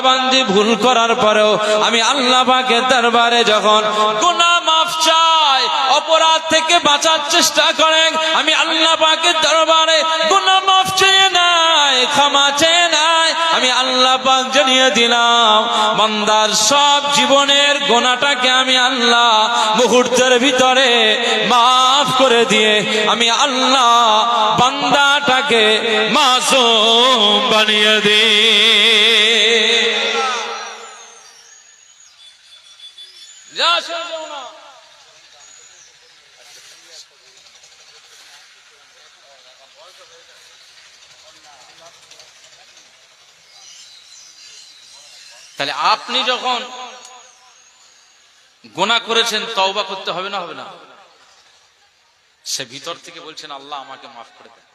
বান্দা ভুল করার পরেও আমি আল্লাহ পাকের দরবারে যখন গুনাহ মাফ চাই, অপরাধ থেকে বাঁচার চেষ্টা করেন, আমি আল্লাহ পাকের দরবারে গুনাহ মাফ চেয়ে নাই, ক্ষমা চেয়ে নাই, আমি আল্লাহ পাক জানিয়ে দিলাম বান্দার সব জীবনের গুনাহটাকে আমি আল্লাহ মুহূর্তের ভিতরে মাফ করে দিয়ে আমি আল্লাহ বান্দাটাকে মাসুম বানিয়ে দিই। তাহলে আপনি যখন গুনাহ করেছেন তওবা করতে হবে না, হবে না? সে ভিতর থেকে বলছেন আল্লাহ আমাকে মাফ করে দেন।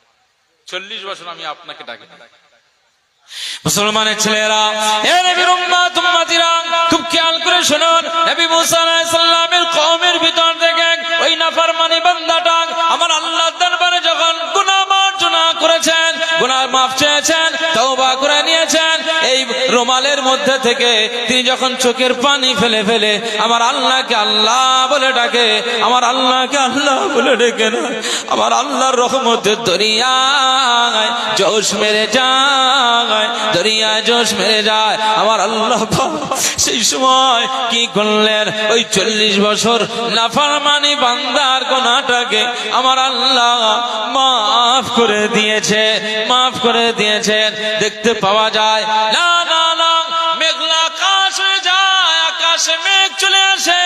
40 বছর আমি আপনাকে ডাকি। মুসলমানের ছেলেরা, এ নবীর উম্মত উম্মতিরা, খুব খেয়াল করে শুনুন। নবী মুসা আলাইহিস সালামের কওমের ভিতর থেকে ওই নাফরমানি বান্দাটা আমার আল্লাহর দরবারে যখন গুনাহ মার্জনা করেছেন, গুনাহ মাফ চেয়েছেন, তওবা করে নিয়েছেন, এই রুমালের মধ্যে থেকে তিনি যখন চোখের পানি ফেলে ফেলে আমার আল্লাহকে আল্লাহ বলে ডাকে, আমার আল্লাহকে আল্লাহ বলে ডেকে না, আমার আল্লাহর রহমতের দরিয়ায় জোশ মেরে যায়, দরিয়ায় জোশ মেরে যায়। আমার আল্লাহ সেই সময় কি করলেন? ওই 40 বছর নাফরমানি বান্দার গুনাহটাকে আমার আল্লাহ মাফ করে দিয়েছে, মাফ করে দিয়েছেন। দেখতে পাওয়া যায় না না না, মেঘলা আকাশ হয়ে যায়, আকাশে মেঘ চলে আসে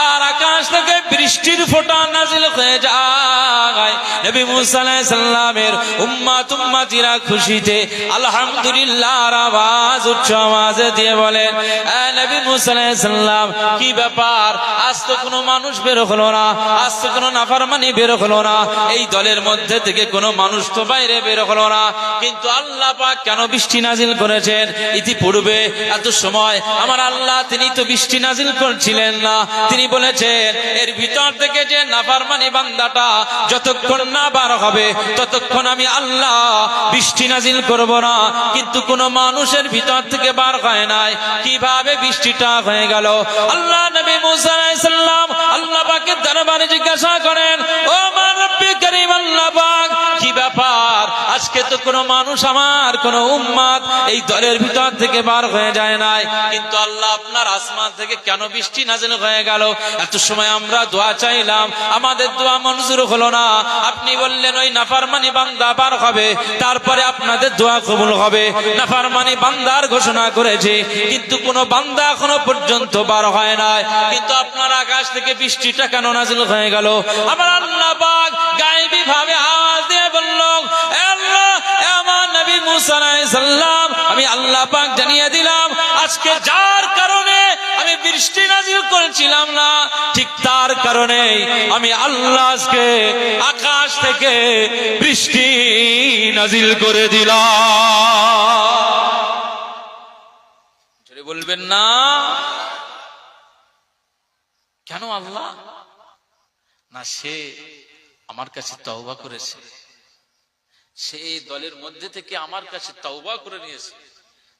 আর আকাশ থেকে বৃষ্টির ফোঁটা নাজিল হয়ে যায়। নবী মুসা আলাইহিস সালামের উম্মত উম্মতিরা খুশিতে আলহামদুলিল্লাহ আওয়াজ উচ্চ আওয়াজে দিয়ে বলেন, এ নবী মুসা আলাইহিস সালাম, কি ব্যাপার? আজ তো কোনো মানুষ বের হলো না, আজ তো কোনো নাফরমানি বের হলো না, এই দলের মধ্যে থেকে কোনো মানুষ তো বাইরে বের হলো না, কিন্তু আল্লাহ পাক কেন বৃষ্টি নাজিল করেছেন? ইতিপূর্বে এত সময় আমার আল্লাহ তিনি তো বৃষ্টি নাজিল করছিলেন না। তিনি বলেছেন এর ভিতর থেকে যে নাফরমানি বান্দাটা যতক্ষণ না বার হবে ততক্ষণ আমি আল্লাহ বৃষ্টি নাজিল করব না। কিন্তু কোন মানুষের ভিতর থেকে বার হয় নাই, কিভাবে বৃষ্টিটা হয়ে গেল? আল্লাহ নবী মুসা আলাইহিস সালাম আল্লাহ পাকের দরবারে জিজ্ঞাসা করেন, ও আমার রব্বে কারীম আল্লাহ পাক, কি ব্যাপার? আজকে তো কোনো মানুষ আমার কোন উম্মত এই দলের ভিতর থেকে বার হয়ে যায় নাই, কিন্তু আল্লাহ আপনার আসমান থেকে কেন বৃষ্টি নাজিল হয়ে গেল? এত সময় আমরা দোয়া চাইলাম, আমাদের দোয়া মঞ্জুর হলো না, আপনি বললেন ওই নাফরমানি বান্দা বার হবে, তারপরে আপনাদের দোয়া কবুল হবে। নাফরমানি বান্দার ঘোষণা করেছে, কিন্তু কোন বান্দা এখনো পর্যন্ত বার হয় নাই, কিন্তু আপনার আকাশ থেকে বৃষ্টিটা কেন নাজিল হয়ে গেল? আমার আল্লাহ পাক গায়েবী ভাবে আওয়াজ দিয়ে বলল, আল্লাহ আমার নবী মুসা আলাইহিস সালাম আমি আল্লাহ পাক জানিয়ে দিলাম, আজকে যার কারণে আমি বৃষ্টি নাজিল করেছিলাম না, ঠিক তার কারণে আমি আল্লাহ আজকে আকাশ থেকে বৃষ্টি নাজিল করে দিলাম। জোরে বলবেন না? কেন আল্লাহ? না, সে আমার কাছে তওবা করেছে, সে এই দলের মধ্যে থেকে আমার কাছে তওবা করে নিয়েছে।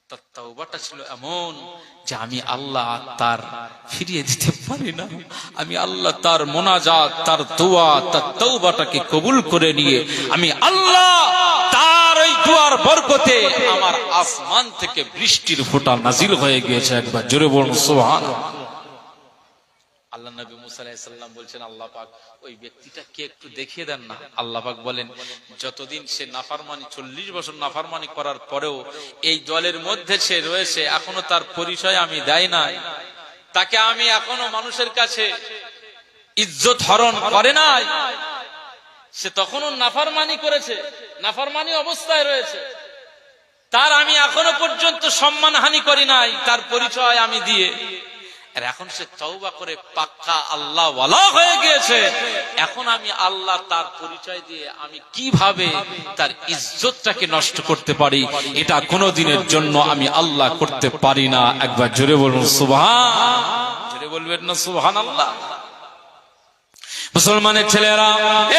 তার তওবাটা ছিল এমন যে আমি আল্লাহ তার ফিরিয়ে দিতে পারি না, আমি আল্লাহ তার মোনাজাত, তার দোয়া, তার তওবাটাকে কবুল করে নিয়ে আমি আল্লাহ তার ওই দোয়ার বরকতে আমার আসমান থেকে বৃষ্টির ফোঁটা নাজিল হয়ে গিয়েছে। একবার জোরে বলুন সুবহানাল্লাহ। আল্লাহ নবী মুসা আলাইহিস সালাম বলছেন, আল্লাহ পাক ওই ব্যক্তিটাকে একটু দেখিয়ে দেন না। আল্লাহ পাক বলেন, যতদিন সে নাফরমানি 40 বছর নাফরমানি করার পরেও এই দলের মধ্যে সে রয়েছে, এখনো তার পরিচয় আমি দেই নাই, তাকে আমি এখনো মানুষের কাছে ইজ্জত হরণ করে নাই, সে তখনও নাফরমানি করেছে, নাফরমানি অবস্থায় রয়েছে, তার আমি এখনো পর্যন্ত সম্মানহানি করি নাই, তার পরিচয় আমি দিয়ে। আর এখন সে তওবা করে পাক্কা আল্লাহ ওয়ালা হয়ে গিয়েছে, এখন আমি আল্লাহ তার পরিচয় দিয়ে আমি কিভাবে তার ইজ্জতটাকে নষ্ট করতে পারি, এটা কোনোদিনের জন্য আমি আল্লাহ করতে পারি না। একবার জোরে বলুন সুবহান, জোরে বলবেন না সুবহানাল্লাহ। মুসলমানের ছেলেরা,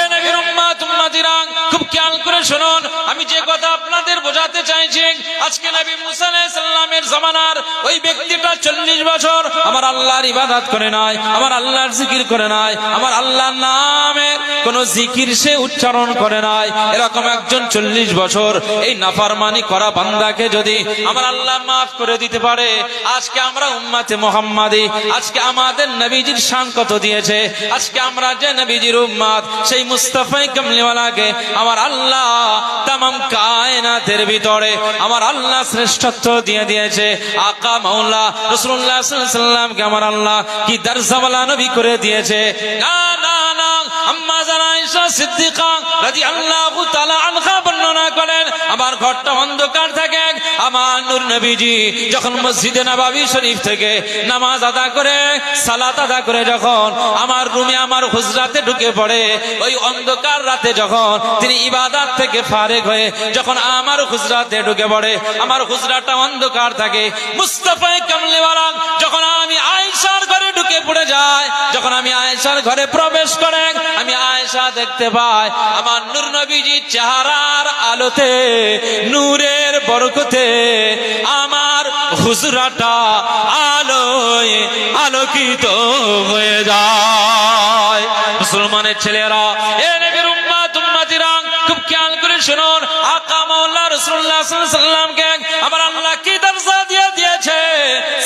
এ নবীর উম্মত উম্মতিরা, খুব খেয়াল করে শুনুন। আমি যে কথা আপনাদের বোঝাতে চাইছি, আজকে নবী মুসা আলাইহিস সালামের জামানার ওই ব্যক্তিটা 40 বছর আমার আল্লাহর ইবাদত করে নাই, আমার আল্লাহর জিকির করে নাই, আমার আল্লাহর নামের কোন জিকির সে উচ্চারণ করে নাই। এরকম একজন 40 বছর এই নাফরমানি করা বান্দাকে যদি আমার আল্লাহ মাফ করে দিতে পারে, আজকে আমরা উম্মতে মুহাম্মাদি, আজকে আমাদের নবীজির শান কত দিয়েছে। আজকে আমরা যে নবীজির উম্মত, সেই মুস্তাফায়ে কামলিওয়ালাকে আমার আল্লাহ তামাম কায়নাতের ভিতরে আমার আল্লাহ শ্রেষ্ঠত্ব দিয়ে দিয়েছে। আকা মাওলা রাসূলুল্লাহ সাল্লাল্লাহু আলাইহি ওয়াসাল্লামকে আমার আল্লাহ কি দরজাওয়ালা নবী করে দিয়েছে। না না না, আম্মা জানা আয়েশা সিদ্দিকা রাদিয়াল্লাহু তাআলা আনহা বর্ণনা করেন, আমার ঘরটা অন্ধকার থাকে, আমার নূর নবীজি যখন মসজিদে নববী শরীফ থেকে নামাজ আদা করে, সালাত আদা করে যখন আমার রুমে, আমার হুজরাতে ঢুকে পড়ে, ওই অন্ধকার রাতে যখন তিনি ইবাদত থেকে ফারেগ হয়ে যখন আমার হুজরাতে ঢুকে পড়ে, আমার হুজরাটা অন্ধকার থাকে, মুস্তাফায়ে কামলিওয়ালা যখন আমি আয়েশার ঘরে ঢুকে পড়ে যায়, যখন আমি আয়েশার ঘরে প্রবেশ করে আমি আয়েশা দেখতে পাই আমার নূর নবীজির চেহারার আলোতে, নূরের বরকতে আমার হুজরাটা আলোয় আলোকিত হয়ে যায়। মুসলমানের ছেলেরা, এ নবীর উম্মত উম্মতিরা, খুব খেয়াল করে শুনুন, আকা মাওলা রাসূলুল্লাহ সাল্লাল্লাহু আলাইহি ওয়াসাল্লামকে আমার আল্লাহ কি দরজা দিয়ে দিয়েছে।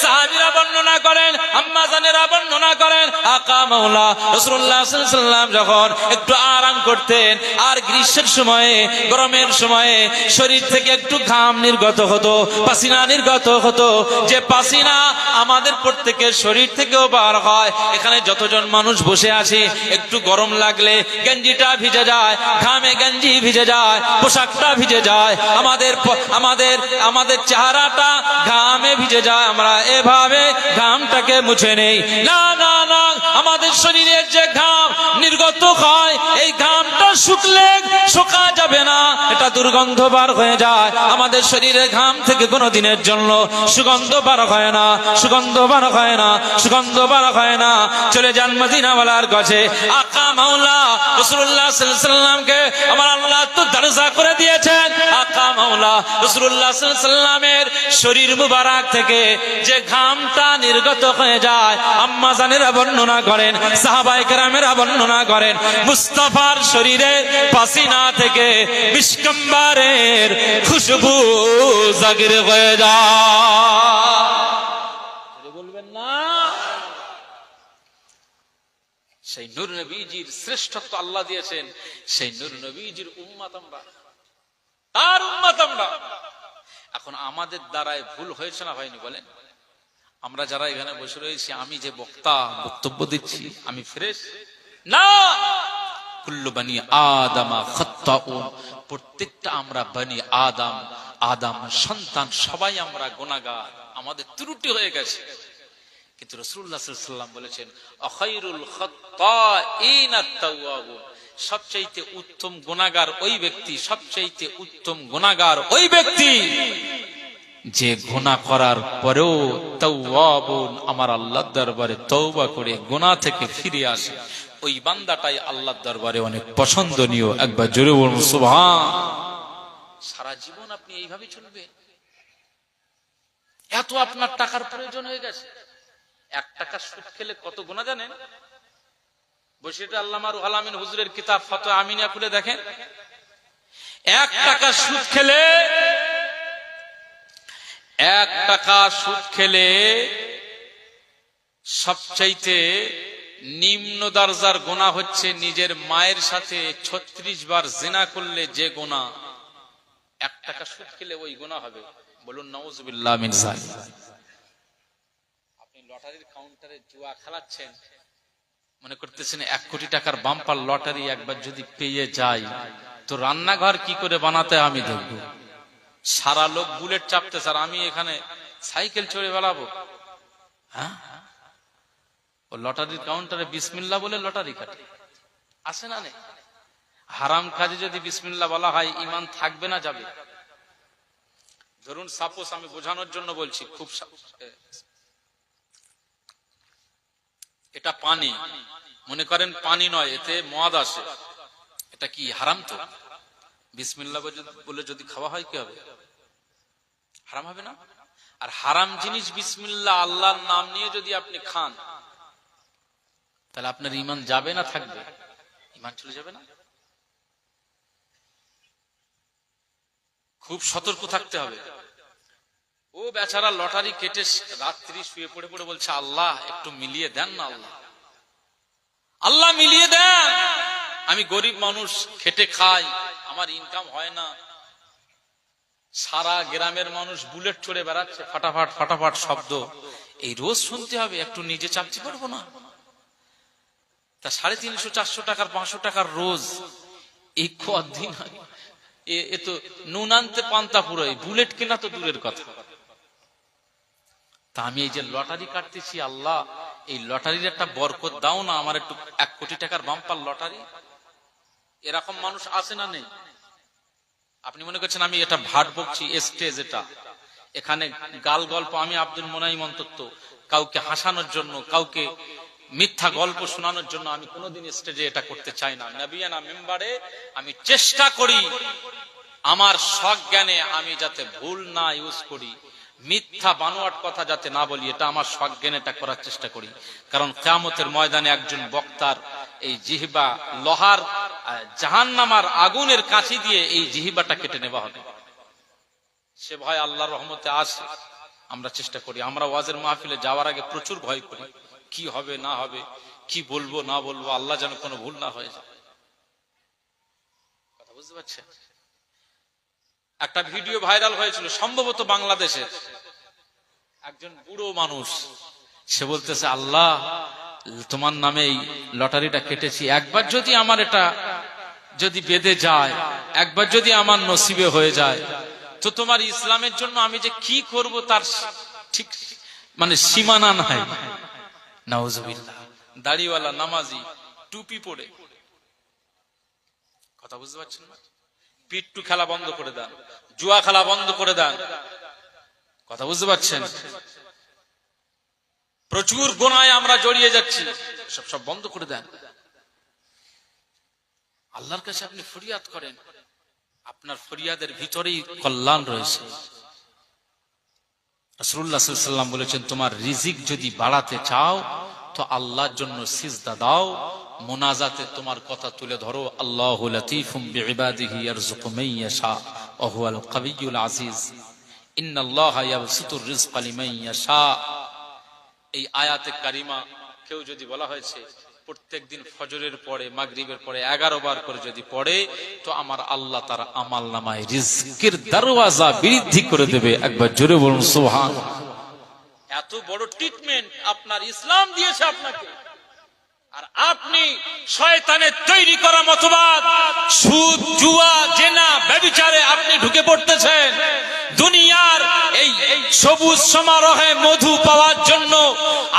সাহাবীরা বর্ণনা করেন, আম্মা জানেরা বর্ণনা করেন, আকা মাওলা রাসূলুল্লাহ সাল্লাল্লাহু আলাইহি ওয়াসাল্লাম যখন একটু আরাম করতেন, আর গ্রীষ্মের সময়ে, গরমের সময়ে শরীর থেকে একটু ঘাম নির্গত হতো, পাসিনা নির্গত হতো, যে পাসিনা আমাদের প্রত্যেকের শরীর থেকেও বার হয়। এখানে যতজন মানুষ বসে আছি, একটু গরম লাগলে গেঞ্জিটা ভিজে যায়, ঘামে গেঞ্জি ভিজে যায়, পোশাকটা ভিজে যায়, আমাদের চেহারাটা ঘামে ভিজে যায়, আমরা এভাবে ঘামটাকে মুছে নেই। না না না, আমাদের শরীরের যে ঘাম নির্গত হয়, এই ঘামটা শুকলে শুকা যাবে না, এটা দুর্গন্ধ বার হয়ে যায়। আমাদের শরীরের ঘাম থেকে কোনো দিনের জন্য সুগন্ধ বার হয় না, সুগন্ধ বার হয় না, সুগন্ধ বার হয় না। চলে যান মদিনাওয়ালার কাছে, আকা মাওলা রাসূলুল্লাহ সাল্লাল্লাহু আলাইহি ওয়াসাল্লামকে আমার আল্লাহ তো দরজা করে দিয়েছেন। আকা মাওলা রাসূলুল্লাহ সাল্লাল্লাহু আলাইহি ওয়াসাল্লামের শরীর মুবারক থেকে যে ঘামটা নির্গত হয়ে যায়, আম্মা জানেরা বর্ণনা করেন, সাহাবায়ে কেরামেরা বর্ণনা করেন, মুস্তাফার শরীরে পাসিনা থেকে মিশকাম্বারের খুশবু জাগির হয়ে যায়। বলবেন না, সেই নূর নবীজির শ্রেষ্ঠত্ব আল্লাহ দিয়েছেন, সেই নূর নবীজির উম্মত আমরা, তার উম্মত আমরা। এখন আমাদের দ্বারায় ভুল হয়েছে না হয়নি বলেন? আমরা যারা এখানে বসে রয়েছি, আমি যে বক্তা বক্তব্য দিচ্ছি, আমি ফ্রেশ না? কুল্লু বানি আদামা খাত্তাউন, প্রত্যেকটা আমরা বানি আদম, আদম সন্তান, সবাই আমরা গুনাহগার, আমাদের ত্রুটি হয়ে গেছে। কিন্তু রাসূলুল্লাহ সাল্লাল্লাহু আলাইহি ওয়াসাল্লাম বলেছেন, আখাইরুল খাত্তাইন আত-তাওয়াবুন, সবচেয়ে উত্তম গুনাহগার ওই ব্যক্তি, সবচেয়ে উত্তম গুনাহগার ওই ব্যক্তি যে গুনাহ করার পরেও তাওয়াবুন, আমার আল্লাহর দরবারে তওবা করে গুনাহ থেকে ফিরে আসে, ওই বান্দাটাই আল্লাহর দরবারে অনেক পছন্দনীয়। একবার জোরে বলুন সুবহান। সারা জীবন আপনি এইভাবে চলবেন? এত আপনার টাকার প্রয়োজন হয়ে গেছে? 1 টাকা সুদ খেলে কত গুনাহ জানেন? বসিরটা আল্লামা রুহুল আমিন হুজুরের কিতাব ফতোয়া আমিনিয়া খুলে দেখেন, 1 টাকা সুদ খেলে, 1 টাকা সুদ খেলে সবচাইতে নিম্ন দরজার গুনাহ হচ্ছে নিজের মায়ের সাথে 36 বার জিনা করলে যে গুনাহ, 1 টাকা সুদ খেলে ওই গুনাহ হবে। বলুন নাউজুবিল্লাহ মিন যালিক। আপনি লটারির কাউন্টারে জুয়া খেলাচ্ছেন, মনে করতেছেন 1 কোটি টাকার বাম্পার লটারি একবার যদি পেয়ে যায়, তো রান্নাঘর কি করে বানাতে আমি দেখব। সারা লোক বুলেট চাপতে, স্যার আমি এখানে সাইকেল চড়ে বেড়াবো? হ্যাঁ, ও লটারির কাউন্টারে বিসমিল্লাহ বলে লটারি কাটে, আসে না? নেই। হারাম কাজে যদি বিসমিল্লাহ বলা হয়, ঈমান থাকবে না যাবে? ধরুন সাপোজ, আমি বোঝানোর জন্য বলছি, খুব এটা পানি, মনে করেন পানি নয়, এতে মদ আসে, এটা কি হারাম? তো বিসমিল্লাহ বলে যদি খাওয়া হয় কি হবে? হারাম হবে না? আর হারাম জিনিস বিসমিল্লাহ আল্লাহর নাম নিয়ে যদি আপনি খান, তাহলে আপনার ঈমান যাবে না থাকবে? ঈমান চলে যাবে না? খুব সতর্ক থাকতে হবে। ও বেচারা লটারি কেটে রাত্রি শুয়ে পড়ে পড়ে বলছে, আল্লাহ একটু মিলিয়ে দেন না, আল্লাহ আল্লাহ মিলিয়ে দেন, আমি গরিব মানুষ, খেটে খাই, আমার ইনকাম হয় না। সারা গ্রামের মানুষ বুলেট চড়ে বেড়াচ্ছে, ফাটাফাট ফাটাফাট শব্দ, এই রোজ শুনতে হবে, একটু নিজে চাপতে পারবো না? তা 350 400 টাকার 500 টাকার রোজ, এই কদিন এ তো নুন আনতে পান্তা পুরোই, বুলেট কেনা তো দূরের কথা। তা আমি এই যে লটারি কাটতেছি, আল্লাহ এই লটারির একটা বরকত দাও না, আমার একটু 1 কোটি টাকার বাম্পার লটারি। এরকম মানুষ আছে না নেই? আপনি মনে করছেন আমি এটা ভাট বকছি, স্টেজ এটা, এখানে গাল গল্প, আমি আব্দুল মোনাইম অন্তত কাউকে হাসানোর জন্য, কাউকে মিথ্যা গল্প শোনানোর জন্য আমি কোনোদিন স্টেজে এটা করতে চাই না। নবিয়ানা মেম্বারে আমি চেষ্টা করি আমার শখ জ্ঞানে আমি যাতে ভুল না ইউজ করি, মিথ্যা বানোয়াট কথা যাতে না বলি, এটা আমার শখ জ্ঞানে এটা করার চেষ্টা করি। কারণ কিয়ামতের ময়দানে একজন বক্তার এই জিহবা লোহার জাহান্নামার আগুনের কাছি দিয়ে এই জিহবাটা কেটে নেওয়া হবে। সে ভয় আল্লাহর রহমতে আসে, আমরা চেষ্টা করি। আমরা ওয়াজের মাহফিলে যাওয়ার আগে প্রচুর ভয় করি, কি হবে না হবে, কি বলবো না বলবো, আল্লাহ যেন কোনো ভুল না হয়ে যায়। কথা বুঝতে পারছেন? একটা ভিডিও ভাইরাল হয়েছিল, সম্ভবত বাংলাদেশের একজন বুড়ো মানুষ, সে বলতেছে, আল্লাহ তোমার নামে এই লটারিটা কেটেছি, একবার যদি আমার এটা যদি বেঁধে যায়, একবার যদি আমার নসিবে হয়ে যায়, তো তোমার ইসলামের জন্য আমি যে কি করব তার ঠিক মানে সীমানা নাই। নাউজুবিল্লাহ। দাড়িওয়ালা নামাজি, টুপি পরে। কথা বুঝতে পারছেন না? পিট্টু খেলা বন্ধ করে দেন, জুয়া খেলা বন্ধ করে দেন। কথা বুঝতে পারছেন? প্রচুর গুনাহে আমরা জড়িয়ে যাচ্ছি, সব বন্ধ করে দেন। আল্লাহর কাছে আপনি ফরিয়াদ করেন, আপনার ফরিয়াদের ভিতরেই কল্যাণ রয়েছে। রাসূলুল্লাহ সাল্লাল্লাহু আলাইহি ওয়াসাল্লাম বলেছেন, তোমার রিজিক যদি বাড়াতে চাও তো আল্লাহর জন্য সিজদা দাও, মুনাজাতে তোমার কথা তুলে ধরো। আল্লাহু লাতীফুম বিইবাদিহি ইয়ারযুকু মান ইয়াশা ওয়া হুয়াল কাবিয়্যুল আজিজ, ইন্নাল্লাহা ইয়াবসুতুর রিজকা লিমান ইয়াশা। এই আয়াতে কারিমা কেউ যদি বলা হয়েছে প্রত্যেকদিন ফজরের পরে, মাগরিবের পরে 11 বার করে যদি পড়ে, তো আমার আল্লাহ তার আমল নামায় রিজকের দরওয়াজা বৃদ্ধি করে দেবে। একবার জোরে বলুন সুবহানাল্লাহ। এত বড় ট্রিটমেন্ট আপনার ইসলাম দিয়েছে আপনাকে, আর আপনি শয়তানের তৈরি করা মতবাদ, সুদ, জুয়া, জেনা, ব্যভিচারে আপনি ঢুকে পড়তেছেন। দুনিয়ার এই সবুজ সমারোহে মধু পাওয়ার জন্য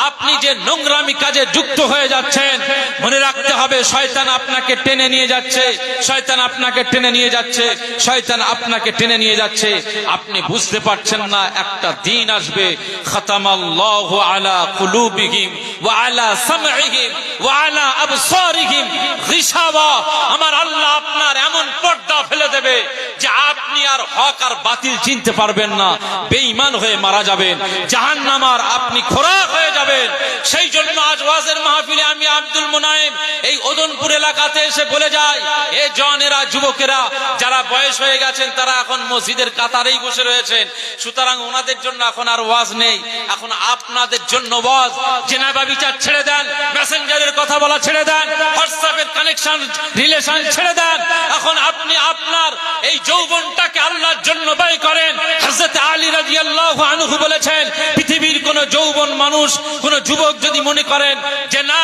আপনি যে নোংরামি কাজে যুক্ত হয়ে যাচ্ছেন, মনে রাখতে হবে শয়তান আপনাকে টেনে নিয়ে যাচ্ছে, শয়তান আপনাকে টেনে নিয়ে যাচ্ছে, শয়তান আপনাকে টেনে নিয়ে যাচ্ছে। আপনি বুঝতে পারছেন না, একটা দিন আসবে, খাতামাল্লাহু আলা কুলুবিহিম ওয়া আলা সামঈহিম ওয়া আলা আবসারিহিম গিশাওয়া। আমার আল্লাহ আপনার এমন পর্দা ফেলে দেবে যে আপনি আর হক আর বাতিল চিনতে পারবেন না, বেঈমান হয়ে মারা যাবেন, জাহান্নামার আপনি খোরাক হয়ে যাবেন। সেই জন্য আজ ওয়াজের মাহফিলে আমি আব্দুল মুনাইম এই ওদনপুর এলাকাতে এসে বলে যাই, এই জওয়ানেরা, যুবকেরা যারা বয়স হয়ে গেছেন, তারা এখন মসজিদের কাতারেই বসে রয়েছেন, সুতরাং ওনাদের জন্য এখন আর ওয়াজ নেই, এখন আপনাদের জন্য ওয়াজ। জেনা ব্যভিচার ছেড়ে দেন, মেসেঞ্জারের কথা বলা ছেড়ে দেন, হোয়াটসঅ্যাপের কানেকশন রিলেশন ছেড়ে দেন। এখন আপনি আপনার এই যৌবনটাকে আল্লাহর জন্য ব্যয় করেন। হযরত আলী রাদিয়াল্লাহু আনহু বলেছেন, পৃথিবীর কোন যৌবন মানুষ, কোন যুবক যদি মনে করেন যে না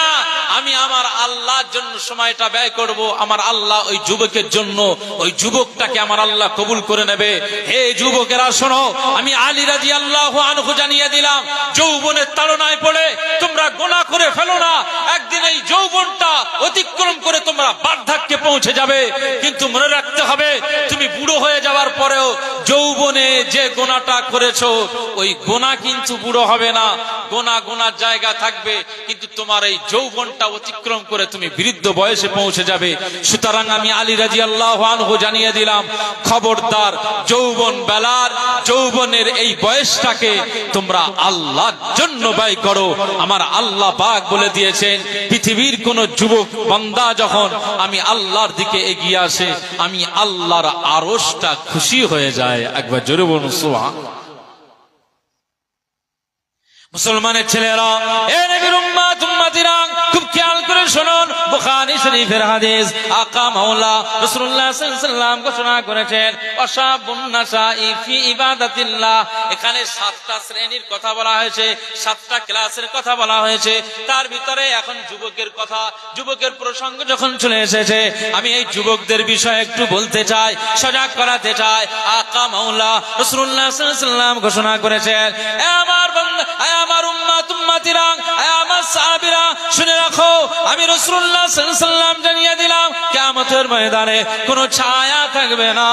আমি আমার আল্লাহর জন্য সময়টা ব্যয় করব, আমার আল্লাহ ওই যুবকের জন্য, ওই যুবকটাকে আমার আল্লাহ কবুল করে নেবে। হে যুবকেরা শোনো, আমি আলী রাদিয়াল্লাহু আনহু জানিয়ে দিলাম, যৌবনের তাড়নায় পড়ে তোমরা গুনাহ করে ফেলো না। একদিন এই যৌবনটা অতিক্রম করে তোমরা বার্ধক্যে পৌঁছে যাবে, কিন্তু মনে রাখতে হবে তুমি বুড়ো হয়ে যাওয়ার পরেও যৌবনে যে গোনাটা করেছো ওই গোনা কিন্তু বুড়ো হবে না, গোনার জায়গা থাকবে, কিন্তু তোমার এই যৌবনটা অতিক্রম করে তুমি বৃদ্ধ বয়সে পৌঁছে যাবে। সুতরাং আমি আলী রাদিয়াল্লাহু আনহু জানিয়ে দিলাম, খবরদার যৌবনের এই বয়সটাকে তোমরা আল্লাহর জন্য ব্যয় করো। আমার আল্লাহ পাক বলে দিয়েছেন, পৃথিবীর কোন যুবক বান্দা যখন আমি আল্লাহর দিকে এগিয়ে আসে, আমি আল্লাহর আরশটা খুশি হয়ে যায়। একবার জোরে বলুন সুবহানাল্লাহ। মুসলমানের ছেলেরা, এ নবীর উম্মত উম্মতিরা, খুব খেয়াল করে শুনুন, বুখারী শরীফের হাদিস, আকা মাওলা রাসূলুল্লাহ সাল্লাল্লাহু আলাইহি ওয়াসাল্লাম ঘোষণা করেছেন, ওয়াশাবুন নাসাই ফি ইবাদাতিল্লাহ। এখানে 7টা শ্রেণীর কথা বলা হয়েছে, 7টা ক্লাসের কথা বলা হয়েছে। তার ভিতরে এখন যুবকের প্রসঙ্গ যখন চলে এসেছে, আমি এই যুবকদের বিষয়ে একটু বলতে চাই, সজাগ করাতে চাই। আকা মাওলা রাসূলুল্লাহ সাল্লাল্লাহু আলাইহি ওয়াসাল্লাম ঘোষণা করেছেন, এ আমার বান্দা, আমার উম্মত উম্মতিরা, আমার সাহাবীরা, শুনে রাখো, আমি রাসূলুল্লাহ সাল্লাল্লাহু আলাইহি ওয়াসাল্লাম জানিয়ে দিলাম, কিয়ামতের ময়দানে কোনো ছায়া থাকবে না,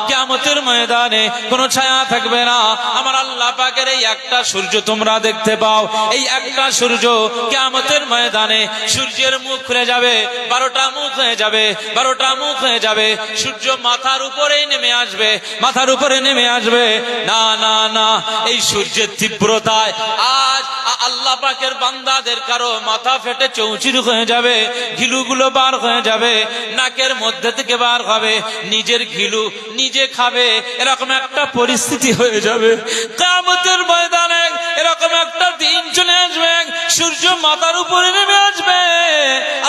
কিয়ামতের ময়দানে কোনো ছায়া থাকবে না। আমার আল্লাহ পাকের এই একটা সূর্য তোমরা দেখতে পাও, এই একটা সূর্য কিয়ামতের ময়দানে সূর্যের মুখ খুলে যাবে, 12টা মুখ হয়ে যাবে, 12টা মুখ হয়ে যাবে। সূর্য মাথার উপরেই নেমে আসবে, মাথার উপরে নেমে আসবে। না না না, এই সূর্যের তীব্রতায় আজ আল্লাহ পাকের বান্দাদের কারো মাথা ফেটে চৌচির হয়ে যাবে, ঘিলুগুলো বার হয়ে যাবে, নাকের মধ্যে থেকে বার হবে, নিজের ঘিলু নিজে খাবে, এরকম একটা পরিস্থিতি হয়ে যাবে। কিয়ামতের ময়দানে এরকম একটা দিন চলে আসবে, সূর্য মাথার উপরে নেমে আসবে,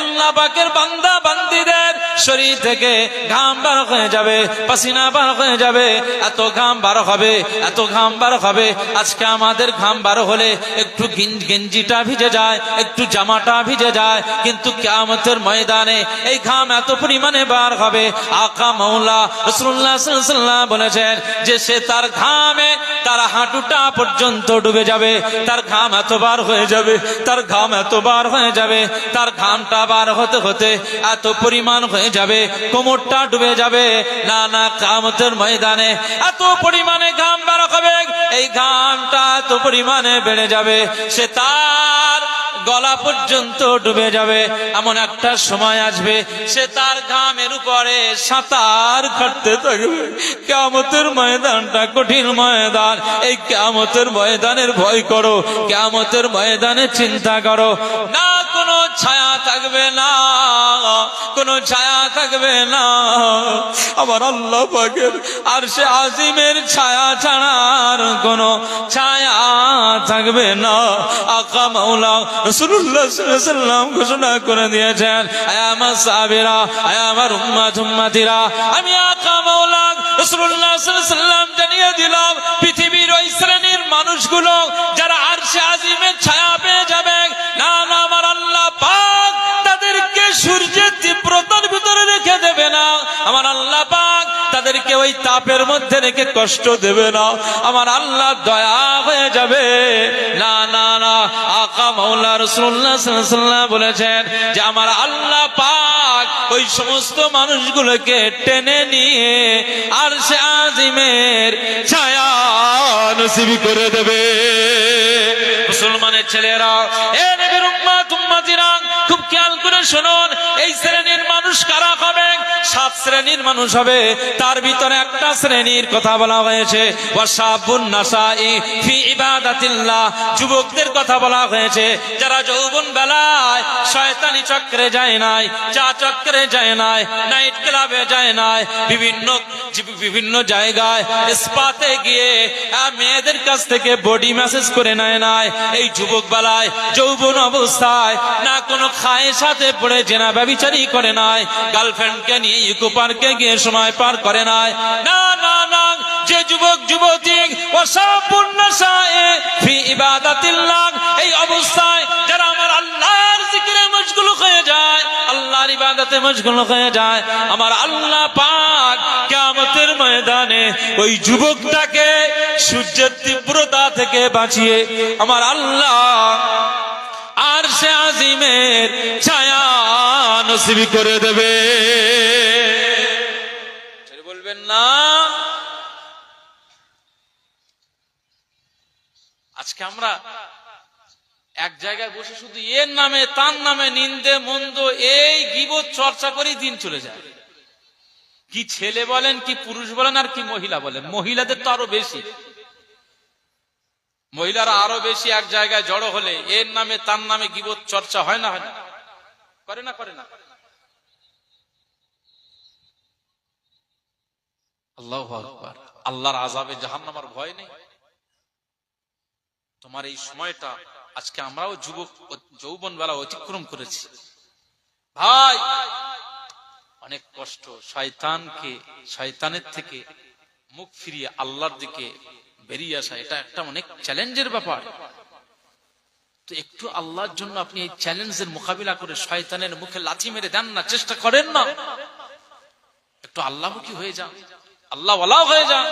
আল্লাহ পাকের বান্দা বান্দীদের শরীর থেকে ঘাম বার হয়ে যাবে, পাসিনা বার হয়ে যাবে, এত ঘাম বার হবে, এত ঘাম বার হবে। আজকে আমাদের ঘাম বার হলে একটু গেঞ্জিটা ভিজে যায়, একটু জামাটা ভিজে যায়, কিন্তু কিয়ামতের ময়দানে এই ঘাম এত পরিমাণে বার হবে। আকা মাওলা রাসূলুল্লাহ সাল্লাল্লাহু আলাইহি ওয়াসাল্লাম বলেছেন যে সে তার ঘামে তার হাঁটুটা পর্যন্ত ডুবে যাবে, তার ঘাম এত বার হয়ে যাবে, তার ঘাম এত বার হয়ে যাবে, তার ঘামটা বার হতে হতে এত পরিমাণ হয়ে যাবে, কোমরটা ডুবে যাবে। না না, কিয়ামতের ময়দানে এত পরিমাণে ঘাম বার হবে, এই ঘামটা এত পরিমাণে বেড়ে যাবে, সে তার গলা পর্যন্ত ডুবে যাবে। এমন একটা সময় আসবে সে তার ঘামের উপরে সাঁতার কাটতে থাকবে। কিয়ামতের ময়দানটা কঠিন ময়দান, এই কিয়ামতের ময়দানের ভয় করো, কিয়ামতের ময়দানে চিন্তা করো। না কোনো ছায়া থাকবে না, কোনো ছায়া থাকবে না, আমার আল্লাহ পাকের আরশে আজিমের ছায়া ছাড়ার কোনো ছায়া থাকবে না। আকা মাওলা রাসূলুল্লাহ সাল্লাল্লাহু আলাইহি ওয়াসাল্লাম ঘোষণা করে দিয়েছেন, আয় আমার সাহাবীরা, আয় আমার উম্মত উম্মতিরা, আমি আকা মাওলা রাসূলুল্লাহ সাল্লাল্লাহু আলাইহি ওয়াসাল্লাম জানিয়ে দিলাম, পৃথিবীর ওই শ্রেণীর মানুষগুলো যারা আরশে আজিমের ছায়া পেয়ে যাবে, না না, আমার আল্লাহ পাক তাদেরকে সূর্যের তীব্রতার ভিতরে রেখে দেবে না, আমার আল্লাহ পাক তাদেরকে ওই তাপের মধ্যে রেখে কষ্ট দেবে না, আমার আল্লাহ দয়া হয়ে যাবে। না না না, আকা মাওলা রাসূলুল্লাহ সাল্লাল্লাহু আলাইহি ওয়াসাল্লাম বলেছেন যে আমার আল্লাহ পাক ওই সমস্ত মানুষগুলোকে টেনে নিয়ে আরশে আজিমের ছায়া নসিব করে দেবে। মুসলমানের ছেলেরা, এ নবীর উম্মত উম্মতিরা, খুব খেয়াল করে শুনুন, এই শ্রেণীর মানুষ কারা হবে? 7 শ্রেণীর মানুষ হবে। তার ভিতরে একটা শ্রেণীর কথা বলা হয়েছে, ওয়াশাবুন নাসাই ফি ইবাদাতিল্লাহ, যুবকদের কথা বলা হয়েছে যারা যৌবন বেলায় শয়তানি চক্রে যায় নাই, চা চক্রে যায় নাই, নাইট ক্লাবে যায় নাই, বিভিন্ন জায়গায় স্পাতে গিয়ে মেয়েদের কাছ থেকে বডি ম্যাসেজ করে নেয় নাই। এই যুবক বেলায় যৌবন অবস্থায় না কোনো খায়ের সাথে পড়ে জেনা ব্যভিচারী করে নাই, গার্লফ্রেন্ডকে নিয়ে ইকো পার্কে গিয়ে সময় পার করে নাই। না না না, যে যুবক যুবতী ওয়াশাবুন নাসাই ফি ইবাদাতিল্লাহ, এই অবস্থায় যারা আমার আল্লাহর জিকিরে মশগুল হয়ে যায়, আল্লাহর ইবাদতে মশগুল হয়ে যায়, আমার আল্লাহ পাক কিয়ামতের ময়দানে ওই যুবকটাকে সূর্যের তীব্রতা থেকে বাঁচিয়ে আমার আল্লাহ আরশে আজিমের ছায়া নসিব করে দেবে। বলবেন না? আজকে আমরা এক জায়গায় বসে শুধু এর নামে তার নামে নিন্দে মন্দ এই গীবত চর্চা করেই দিন চলে যায়। কি ছেলে বলেন, কি পুরুষ বলেন, আর কি মহিলা বলেন, মহিলাদের তো আরো বেশি, মহিলারা আরো বেশি এক জায়গায় জড়ো হলে এর নামে তার নামে গীবত চর্চা হয় না, হয় না? করে না, করে না? আল্লাহু আকবার। আল্লাহর আযাবে জাহান্নামের ভয় নেই তোমার এই সময়টা। আজকে আমরাও যুবক যৌবন বেলা অতিক্রম করেছি ভাই, অনেক কষ্ট। শয়তানের থেকে মুখ ফিরিয়ে আল্লাহর দিকে বেরিয়ে আসা, এটা একটা অনেক চ্যালেঞ্জের ব্যাপার। তো একটু আল্লাহর জন্য আপনি এই চ্যালেঞ্জের মোকাবিলা করে শয়তানের মুখে লাথি মেরে দেন না, চেষ্টা করেন না, একটু আল্লাহমুখী হয়ে যান, আল্লাহ ওয়ালা হয়ে যান।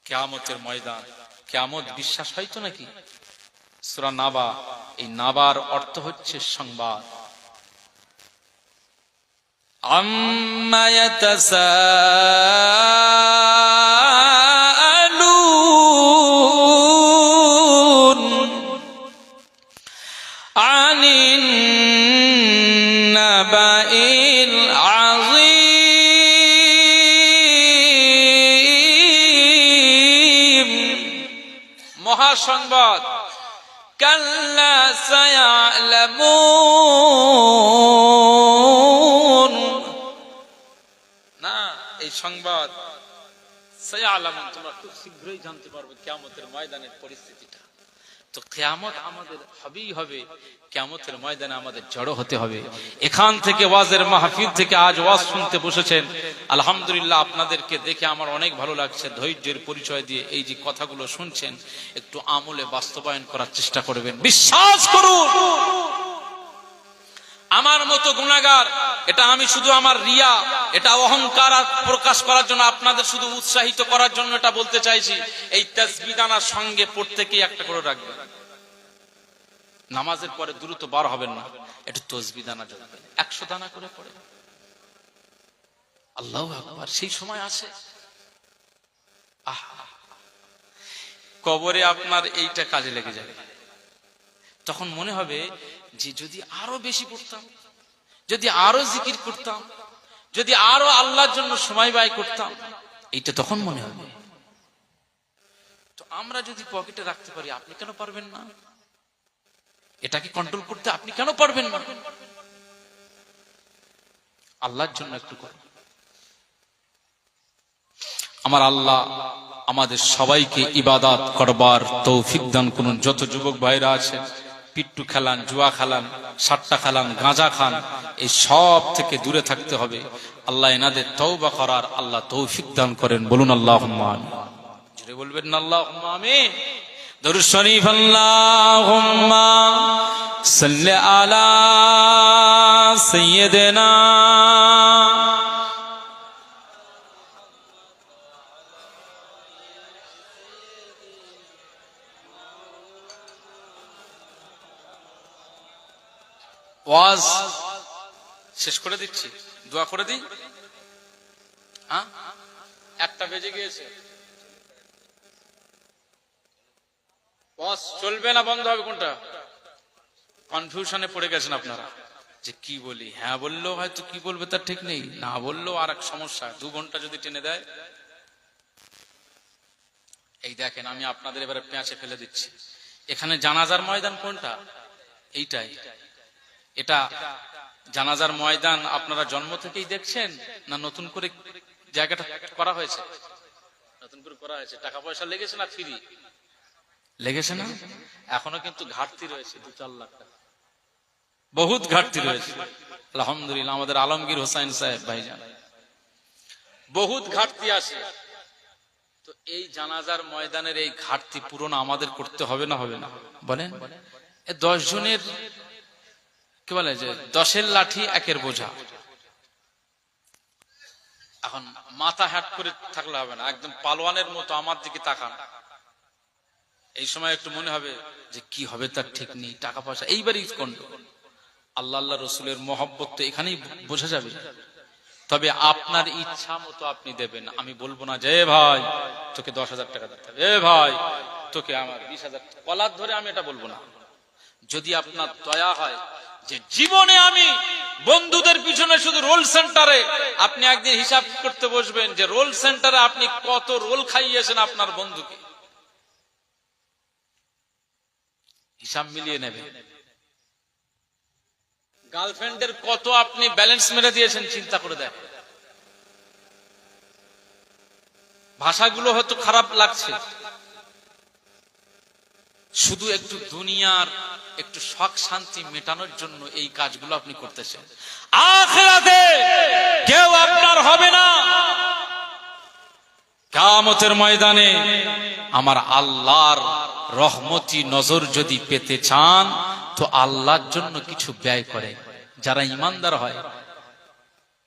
কিয়ামতের ময়দান, কিয়ামত বিশ্বাস হয়তো নাকি? সূরা নাবা, এই নাবার অর্থ হচ্ছে সংবাদ। আম্মা ইয়াতাসাআলুন আনিন নাবাইল আযীম। মহাসংবাদ। কাল্লা সায়ালামুন, না এই সংবাদ সায়ালামুন, তোমরা খুব শীঘ্রই জানতে পারবে কিয়ামতের ময়দানের পরিস্থিতিটা। তো কিয়ামত আমাদের হবেই হবে, কিয়ামতের ময়দানে আমাদের জড়ো হতে হবে। এখান থেকে ওয়াজের মাহফিল থেকে আজ ওয়াজ শুনতে বসেছেন, আলহামদুলিল্লাহ আপনাদেরকে দেখে আমার অনেক ভালো লাগছে। ধৈর্যের পরিচয় দিয়ে এই যে কথাগুলো শুনছেন, একটু আমলে বাস্তবায়ন করার চেষ্টা করবেন। বিশ্বাস করুন, আমার মতো গুনাহগার, এটা আমি শুধু আমার রিয়া, এটা অহংকার প্রকাশ করার জন্য, আপনাদের শুধু উৎসাহিত করার জন্য এটা বলতে চাইছি। এই তাসবিহ দানার সঙ্গে প্রত্যেকেই একটা করে রাখবেন। নামাজের পরে দ্রুত বার হবেন না, একটু তাসবিহ দানা জপবেন, 100 দানা করে পড়ে। আল্লাহু আকবার। সেই সময় আছে, আহা, কবরে আপনার এইটা কাজে লেগে যাবে। তখন মনে হবে যে যদি আরো বেশি পড়তাম, যদি আরো জিকির করতাম, যদি আরো আল্লাহর জন্য সময় ব্যয় করতাম, এইটা তখন মনে হবে। তো আমরা যদি পকেটে রাখতে পারি, আপনি কেন পারবেন না? এটাকে কন্ট্রোল করতে আপনি কেন পারবেন না? আল্লাহর জন্য একটু করুন। আমার আল্লাহ আমাদের সবাইকে ইবাদত করবার তৌফিক দান করুন। যত যুবক ভাইরা আছেন, পিট্টু খেলান, জুয়া খেলান, সাট্টা খেলান, গাঁজা খান, এই সব থেকে দূরে থাকতে হবে। আল্লাহ এনাদের তওবা করার আল্লাহ তৌফিক দান করেন। বলুন আল্লাহুম্মা আমিন। জোরে বলবেন না আল্লাহুম্মা আমিন। দরুদ শরীফ। আল্লাহুম্মা সাল্লি আলা সাইয়্যিদিনা ওয়াজ শেষ করে দিচ্ছি, দোয়া করে দিই। হ্যাঁ, 1টা বেজে গিয়েছে। ওয়াজ চলবে না বন্ধ হবে কোনটা? কনফিউশনে পড়ে গেছেন আপনারা যে কি বলি। হ্যাঁ বললেও হয়তো কি বলবে তার ঠিক নেই, না বললেও আর এক সমস্যা। 2 ঘন্টা যদি টেনে দেয়। এই দেখেন, আমি আপনাদের এবারে পেঁচে ফেলে দিচ্ছি। এখানে জানাজার ময়দান কোনটা? এইটাই। এটা জানাজার ময়দান আপনারা জন্ম থেকেই দেখছেন, না নতুন করে জায়গাটা করা হয়েছে? নতুন করে করা হয়েছে। টাকা পয়সা লেগেছে না ফ্রি লেগেছে? না, এখনো কিন্তু ঘাটতি রয়েছে 2-4 লাখ টাকা, বহুত ঘাটতি রয়েছে। আলহামদুলিল্লাহ আমাদের আলমগীর হোসেন সাহেব ভাইজান, বহুত ঘাটতি আছে। তো এই জানাজার ময়দানের এই ঘাটতি পূরণ আমাদের করতে হবে না? হবে না? বলেন। 10 জনের কি বলে যে 10-এর লাঠি 1-এর বোঝা। এখন মাথা হ্যাট করে থাকলে হবে না, একদম পালোয়ানের মতো আমার দিকে তাকান। এই সময় একটু মনে হবে যে কি হবে তার ঠিক নেই, টাকা পয়সা এইবারই গন্ডগোল। আল্লাহ আল্লাহ রসুলের মহব্বত তো এখানেই বোঝা যাবে। তবে আপনার ইচ্ছা মতো আপনি দেবেন। আমি বলবো না যে ভাই তোকে 10,000 টাকা দিতে হবে, ভাই তোকে আমার 20,000 কলার ধরে, আমি এটা বলবো না। যদি আপনার দয়া হয় যে জীবনে আমি বন্ধুদের পিছনে শুধু রোল সেন্টারে, আপনি একদিন হিসাব করতে বসবেন যে রোল সেন্টারে আপনি কত রোল খাইয়েছেন আপনার বন্ধুকে, হিসাব মিলিয়ে নেবেন। গার্লফ্রেন্ডের কত আপনি ব্যালেন্স মেরে দিয়েছেন চিন্তা করে দেখেন। ভাষাগুলো হয়তো খারাপ লাগছে, শুধু একটু দুনিয়ার একটু শখ শান্তি মেটানোর জন্য এই কাজগুলো আপনি করতেছেন। আখিরাতে কেউ আপনার হবে না। কিয়ামতের ময়দানে আমার আল্লাহর রহমতি নজর যদি পেতে চান তো আল্লাহর জন্য কিছু ব্যয় করে। যারা ঈমানদার হয়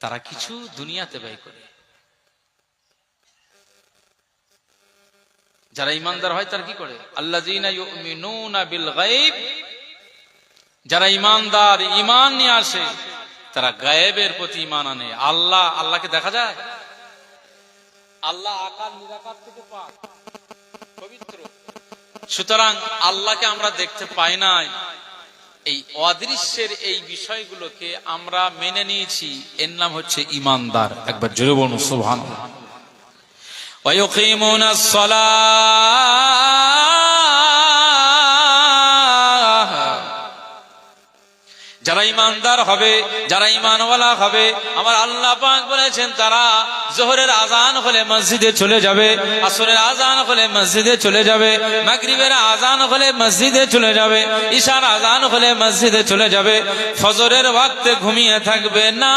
তারা কিছু দুনিয়াতে ব্যয় করে। যারা ঈমানদার হয় তারা কি করে? আল্লাযীনা ইউমিনুনা বিল গায়ব, যারা ঈমানদার, ঈমান নিয়ে আসে, তারা গায়েবের প্রতি ঈমান আনে। আল্লাহকে দেখা যায়? আল্লাহ আকার নিরাকার থেকে পাক, পবিত্র। সুতরাং আল্লাহকে আমরা দেখতে পাই নাই। এই অদৃশ্যের এই বিষয়গুলোকে আমরা মেনে নিয়েছি, এর নাম হচ্ছে ঈমানদার। একবার জোরে বলুন সুবহানাল্লাহ। ওয়া ইউকিমুনাস সালাহ, যারা ঈমানদার হবে, যারা ঈমানওয়ালা হবে, আমার আল্লাহ পাক বলেছেন তারা যোহরের আজান হলে মসজিদে চলে যাবে, আসরের আজান হলে মসজিদে চলে যাবে, মাগরিবের আজান হলে মসজিদে চলে যাবে, ইশার আজান হলে মসজিদে চলে যাবে, ফজরের ওয়াক্তে ঘুমিয়ে থাকবে না।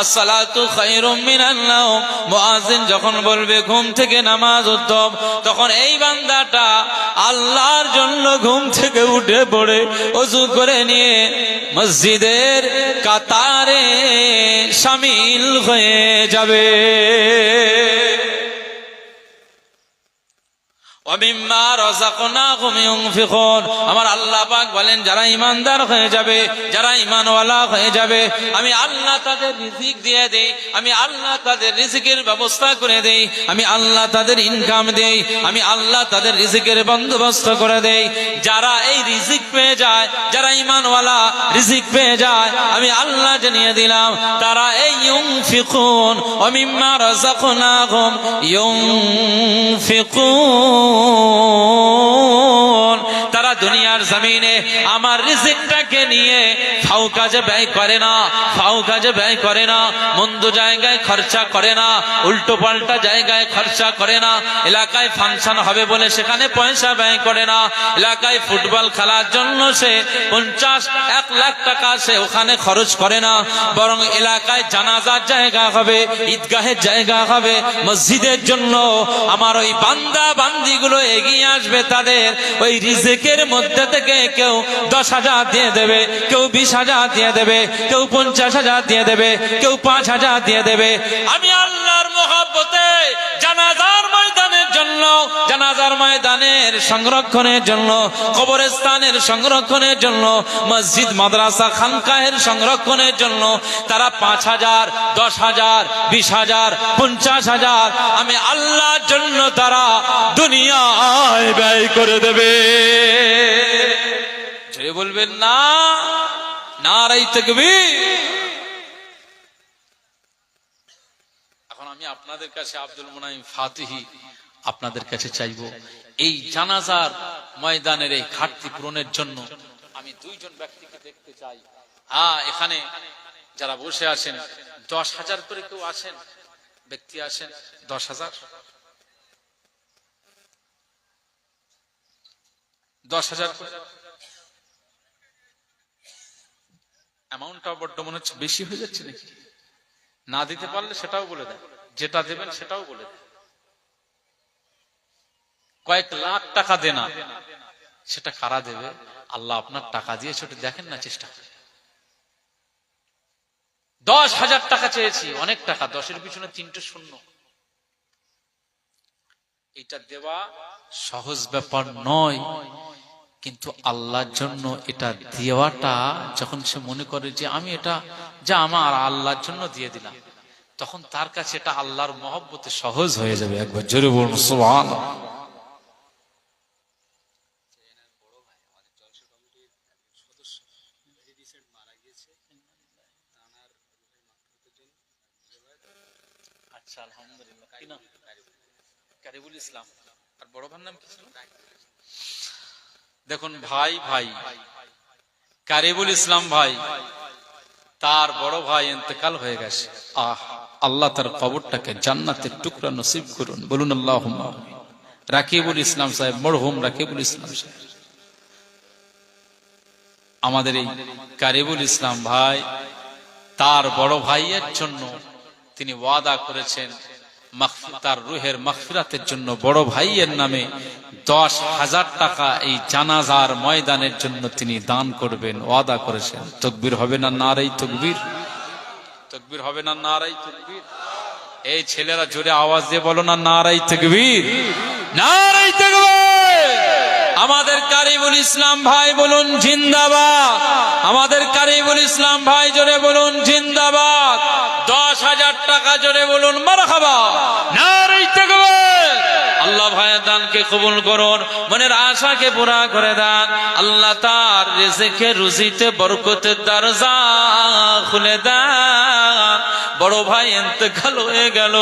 আসসালাতু খায়রুম মিনান নাওম, মুয়াজ্জিন যখন বলবে ঘুম থেকে নামাজ উত্তম, তখন এই বান্দাটা আল্লাহর জন্য ঘুম থেকে উঠে পড়ে ওযু করে নিয়ে মসজিদের কাতারে শামিল হয়ে যাবে। ওয়ামিম্মা রাযাকনাহুম ইউনফিকুন, আমার আল্লাহ পাক বলেন যারা ঈমানদার হয়ে যাবে, যারা ঈমানওয়ালা হয়ে যাবে, আমি আল্লাহ তাদের রিজিক দিয়ে দেই, আমি আল্লাহ তাদের রিজিকের ব্যবস্থা করে দেই, আমি আল্লাহ তাদের ইনকাম দেই, আমি আল্লাহ তাদের রিজিকের বন্দোবস্ত করে দেই। যারা এই রিজিক পেয়ে যায়, যারা ঈমানওয়ালা রিজিক পেয়ে যায়, আমি আল্লাহ জানিয়ে দিলাম তারা এই ইউনফিকুন, ওয়ামিম্মা রাযাকনাহুম ইউনফিকুন, তারা দুনিয়ার জমিনে আমার রিজিকটাকে নিয়ে ফাও কাজে ব্যয় করে না, ফাও কাজে ব্যয় করে না, মন্দ জায়গায় খরচা করে না, উল্টো পাল্টা জায়গায় খরচা করে না, এলাকায় ফাংশন হবে বলে সেখানে পয়সা ব্যয় করে না, এলাকায় ফুটবল খেলার জন্য সে 50-1 লাখ টাকা সে ওখানে খরচ করে না, বরং এলাকায় জানাজার জায়গা হবে, ঈদগাহের জায়গা হবে, মসজিদের জন্য আমার ওই বান্দা বান্দিগুলো এগিয়ে আসবে, তাদের ওই রিজিকের মধ্যে থেকে কেউ 10,000 দিয়ে দেবে, কেউ 20,000 দিয়ে দেবে, কেউ 50,000 দিয়ে দেবে, কেউ 5,000 দিয়ে দেবে। আমি আল্লাহর মহব্বতে জানাজার ময়দানের জন্য, জানাজার ময়দানের সংরক্ষণের জন্য, কবরস্থানের সংরক্ষণের জন্য, মসজিদ মাদ্রাসা খানকাহের সংরক্ষণের জন্য তারা 5,000, 10,000, 20,000, 50,000 আমি আল্লাহর জন্য তারা দুনিয়ায় ব্যয় করে দেবে। যে বলবেন না, নারায়ে তাকবীর। এখন আমি আপনাদের কাছে আব্দুল মুনাইম ফাতিহি আপনাদের কাছে চাইবো, এই জানাজার ময়দানের এই ঘাটতি পূরণের জন্য আমি 2 জন ব্যক্তিকে দেখতে চাই। এখানে যারা বসে আছেন 10,000 করে কেউ আছেন, ব্যক্তি আছেন 10,000, 10,000 করে। অ্যামাউন্টটা বড্ড মনে হচ্ছে বেশি হয়ে যাচ্ছে নাকি? না দিতে পারলে সেটাও বলে দেন, যেটা দেবেন সেটাও বলে দেন। কয়েক লাখ টাকা দেনা, সেটা কারা দেবে? আল্লাহ আপনার টাকা দিয়ে সেটা দেখেন না, চেষ্টা করে। 10,000 টাকা চেয়েছি, অনেক টাকা, 10-এর পিছনে 3টে শূন্য। এটা দেওয়া সহজ ব্যাপার নয়, কিন্তু আল্লাহর জন্য এটা দেওয়াটা যখন সে মনে করে যে আমি এটা যা আমার আল্লাহর জন্য দিয়ে দিলাম, তখন তার কাছে এটা আল্লাহর মহব্বতে সহজ হয়ে যাবে। একবার জোরে বলুন সুবহানাল্লাহ। আচ্ছা, আলহামদুলিল্লাহ। কি নাম? কারিবুল ইসলাম। আর বড় ভাইয়ের নাম কি ছিল? দেখুন ভাই কারিবুল ইসলাম ভাই, তার বড় ভাই ইন্তেকাল হয়ে গেছে। আল্লাহ তার কবরটাকে জান্নাতের টুকরা নসিব করুন, বলুন আল্লাহুম্মা আমিন। রাকিবুল ইসলাম সাহেব, মরহুম রাকিবুল ইসলাম সাহেব, আমাদের এই কারিবুল ইসলাম ভাই তার বড় ভাইয়ের জন্য তিনি ওয়াদা করেছেন তার রুহের মাগফিরাতের জন্য বড় ভাইয়ের নামে 10,000 টাকা এই জানাজার ময়দানের জন্য তিনি দান করবেন, ওয়াদা করেছেন। তাকবীর হবে না নারায়ে তাকবীর? তাকবীর হবে না নারায়ে তাকবীর? এই ছেলেরা জোরে আওয়াজ দিয়ে বলো না নারায়ে তাকবীর, নারায়ে তাকবীর। আমাদের কারিবুল ইসলাম ভাই বলুন জিন্দাবাদ। আমাদের কারিবুল ইসলাম ভাই জোরে বলুন জিন্দাবাদ। 10,000 টাকা জোরে বলুন মারহাবা, নারায়ে তাকবীর। আল্লাহ ভাইয়ের দানকে কবুল করুন, মনের আশাকে পুরা করে দেন। আল্লাহ তার রিজিকে রুজিতে বরকতের দরজা খুলে দেন। বড় ভাই ইন্তেকাল হয়ে গেল,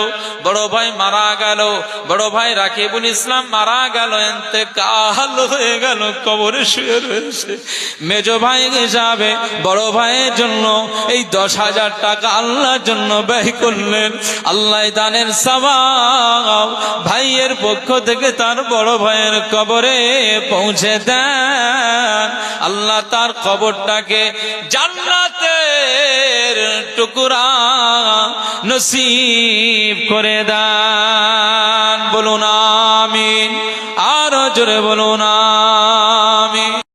বড় ভাই মারা গেল, বড় ভাই রাকিবুল ইসলাম মারা গেল, ইন্তেকাল হয়ে গেল, কবরে শুয়ে রয়েছে। মেজ ভাই হিসাবে বড় ভাইয়ের জন্য এই 10,000 টাকা আল্লাহর জন্য ব্যয় করলেন। আল্লাহ দানের সওয়াব ভাইয়ের পক্ষ থেকে তার বড় ভাইয়ের কবরে পৌঁছে দেন। আল্লাহ তার কবরটাকে জান্নাতের টুকরা নসিব করে দেন, বলুন আমিন। আরো জোরে বলুন